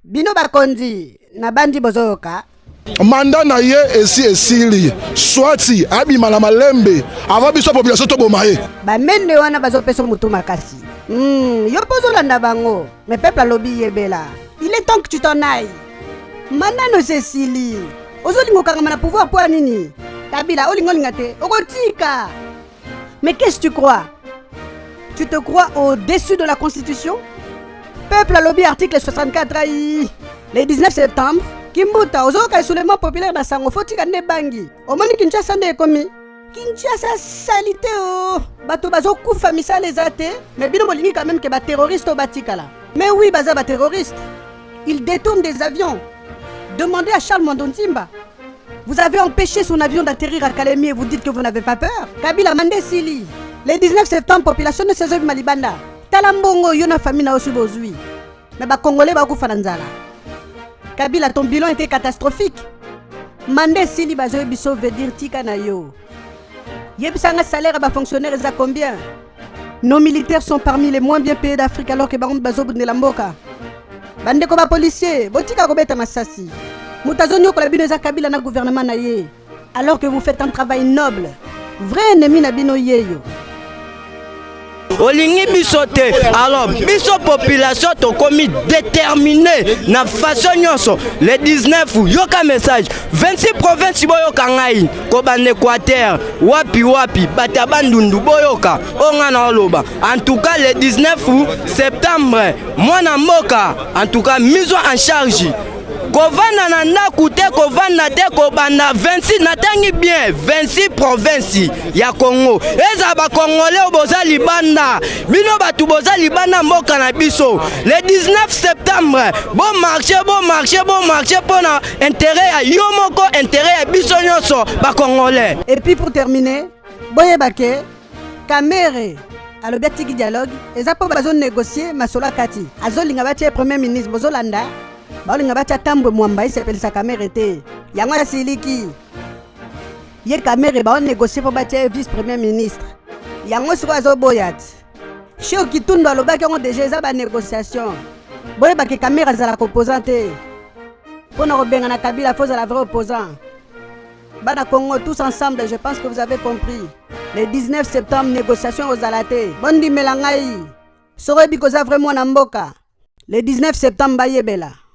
Bino bakonzi na bandi bozoka. Manda na ye esi esili swati abima na malembe ava biso population to bomaye Ba mende wana bazopeso mutu makasi. Yo pozolanda bango, mais peuple alobi yebela. Il est temps que tu t'en ailles. Manano Cécilie. Ozolingo kangama na pouvoir pour nini? Kabila olingo lingate, okotika. Mais qu'est-ce que tu crois? Tu te crois au-dessus de la Constitution? Peuple à lobby article 64 aïe. Le 19 septembre, Kimbuta, ozoka soulèvement populaire na sango fotika ne bangi. Omoni Kinshasa ne komi. Kinshasa salité oh. Bato bazo kufa misale ezate, mais bino molingi quand même que ba terroriste au batikala. Mais oui, baza ba terroriste. Ils détournent des avions. Demandez à Charles Mondontimba. Vous avez empêché son avion d'atterrir à Kalemi et vous dites que vous n'avez pas peur? Kabila Mandé Sili. Le 19 septembre, population de César Malibanda. Talambongo, yona famille na osu bozui. Mais ba Congolais ba kufa nanzala. Kabila, ton bilan était catastrophique. Mandé Sili bazo biso veut dire tika na yo. Yebisanga salaire ba fonctionnaires à combien? Nos militaires sont parmi les moins bien payés d'Afrique alors que baron bazo bundela mboka. Bande ko ba policier, botika ko beta masasi. Mutazonyo ko la bino za Kabila na gouvernement na ye. Alors que vous faites un travail noble. Vrai ennemi na bino yeyo. Olingi bisote, alors biso population to komi déterminé na façon nyonso. Le 19 yoka message 26 provinces boyoka ngai ko ban Équateur wapi batabandundu boyoka onga na oloba. En tout cas le 19 septembre mwana mboka en tout cas mise en charge. Kovana na ndaku te kovana te kobanda 26 natangi bien 26 provinces ya Congo. Eza ba Congolais boza libanda. Bino batu boza libanda mboka na biso. Le 19 septembre bon marché pona intérêt ya yo moko intérêt ya biso nyonso ba Congolais. Et puis pour terminer, boye bake Kamere à l'objectif dialogue, et ça pour bazo négocier masola kati. Azolinga bati premier ministre bozolanda. Baolinga bacha tambo mwamba s'appelle sa caméra te. Yango ya siliki. Ye caméra ba on négocier pour bacha vice premier ministre. Yango siko azo boyat. Chio kitundu alobaki on déjà za ba négociation. Boye ba ke caméra za la composante. Pona robenga na Kabila faut la vraie opposant. Bana Congo tous ensemble, je pense que vous avez compris. Le 19 septembre négociation aux alaté. Bondi melangai. Sorobi koza vraiment na mboka. Le 19 septembre bayebela.